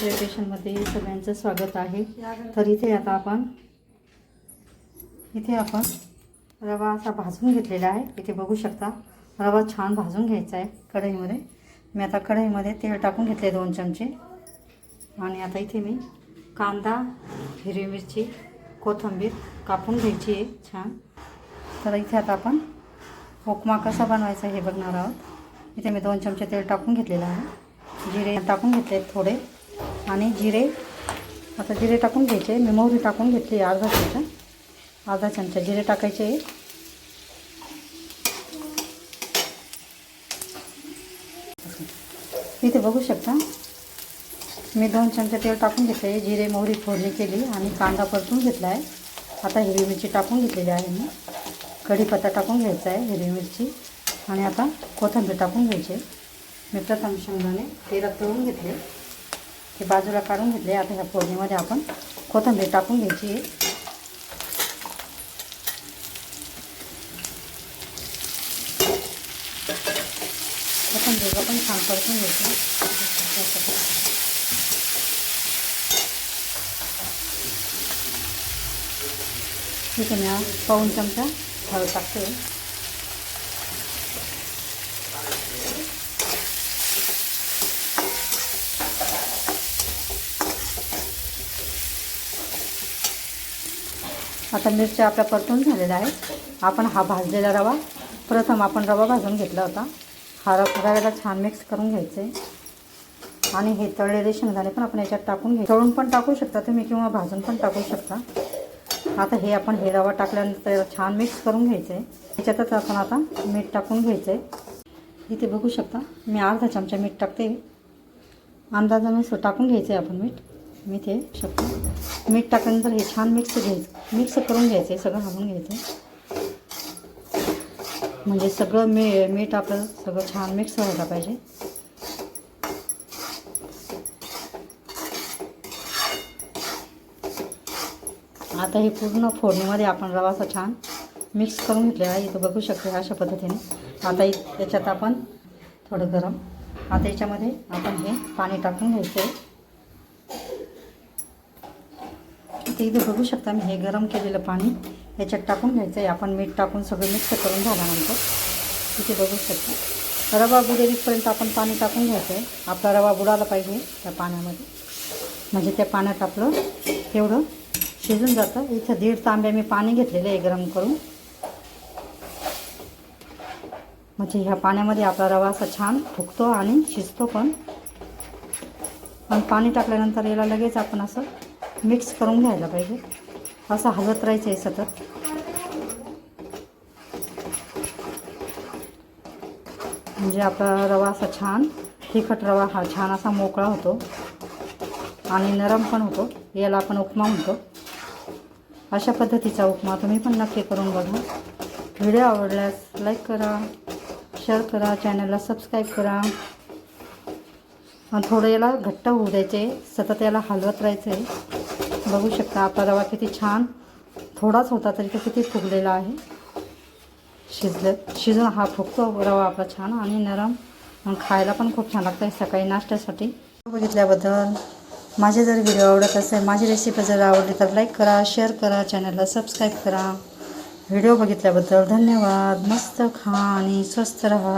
क्रिएशनमध्ये सगळ्यांचं स्वागत आहे। तर इथे आपण रवा असा भाजून घेतलेला आहे। इथे बघू शकता रवा छान भाजून घ्यायचा आहे कढईमध्ये। मी आता कढईमध्ये तेल टाकून घेतले 2 चमचे आणि आता इथे मी कांदा, हिरवी मिरची, कोथिंबीर कापून घ्यायची आहे छान। तर इथे आता आपण उपमा कसा बनवायचा हे बघणार आहोत। इथे मी 2 चमचे तेल टाकून घेतलेलं आहे। जिरे टाकून घेतले थोडे आणि जिरे टाकून घ्यायचे। मी मोहरी टाकून घेतली अर्धा चमचा जिरे टाकायचे। इथे बघू शकता मी 2 चमचे तेल टाकून घेतले, जिरे मोहरी फोडणी केली आणि कांदा परतून घेतला आहे। आता हिरवी मिरची टाकून घेतलेली आहे मी, कढीपत्ता टाकून घ्यायचा आहे, हिरवी मिरची आणि आता कोथिंबीर टाकून घ्यायची। मी प्रथम शेंगदाणे तेलात तळून घेतले, ते बाजूला काढून घेतले। आता ह्या फोडणीमध्ये आपण कोथिंबीर टाकून घ्यायची आहे। कोथिंबीर पण छान परतून घ्यायची। इथे मी पाऊण चमचा हळद टाकते। आता मिरच्या आपल्या परतून झालेल्या आहेत। आपण हा भाजलेला रवा प्रथम रवा भाजून घेतला होता। हा रव्याला छान मिक्स करून घ्यायचे आणि हे तळलेले शेंगदाणे पण आपण याच्यात टाकून घ्यायचे। तळून पण टाकू शकता तुम्ही किंवा भाजून पण टाकू शकता। आता हे रवा टाकल्यानंतर छान मिक्स करून घ्यायचे। याच्यातच आपण आता मीठ टाकून घ्यायचे। इथे बघू शकता मी अर्धा चमचा मीठ टाकते, अंदाजानुसार टाकून घ्यायचे आपण मीठ। मी ते मीठ टाकल्यानंतर हे छान मिक्स करून घ्यायचे, सगळं हलवून घ्यायचं म्हणजे सगळं मीठ आपलं सगळं छान मिक्स व्हायला पाहिजे। आता हे पूर्ण फोडणीमध्ये आपण रवा असा छान मिक्स करून घेतलेला आहे। इथं बघू शकता अशा पद्धतीने। आता याच्यात आपण थोडं गरम, आता याच्यामध्ये आपण हे पाणी टाकून घ्यायचं। इथे बघू शकता मी हे गरम केलेलं पाणी याच्यात टाकून घ्यायचं आहे। आपण मीठ टाकून सगळं मिक्स करून झाल्यानंतर इथे बघू शकता रवा बुडेपर्यंत आपण पाणी टाकून घ्यायचं आहे। आपला रवा बुडाला पाहिजे त्या पाण्यामध्ये, म्हणजे त्या पाण्यात आपलं तेवढं शिजून जातं। इथं 1.5 तांब्या मी पाणी घेतलेलं आहे गरम करून, म्हणजे ह्या पाण्यामध्ये आपला रवा असा छान फुगतो आणि शिजतो पण पाणी टाकल्यानंतर याला लगेच आपण असं मिक्स करून घ्यायला पाहिजे। असं हलवत राहायचं आहे सतत, म्हणजे आपला रवा असा छान तिखट रवा हा छान असा मोकळा होतो आणि नरम पण होतो। याला आपण उपमा म्हणतो। अशा पद्धतीचा उपमा तुम्ही पण नक्की करून बघा। व्हिडिओ आवडल्यास लाईक करा, शेअर करा, चॅनलला सबस्क्राईब करा आणि थोडं याला घट्ट होऊ द्यायचे, सतत याला हलवत राहायचं आहे। बघू शकता आपला रवा किती छान, थोडाच होता तरी तो किती फुगलेला आहे। शिजून हा फुगतो रवा आपला छान आणि नरम, आणि खायला पण खूप छान लागतं सकाळी नाश्त्यासाठी। बघितल्याबद्दल, माझे जर व्हिडिओ आवडत असेल, माझी रेसिपी जर आवडली तर लाईक करा, शेअर करा, चॅनलला सबस्क्राईब करा। व्हिडिओ बघितल्याबद्दल धन्यवाद। मस्त खा आणि स्वस्त रहा।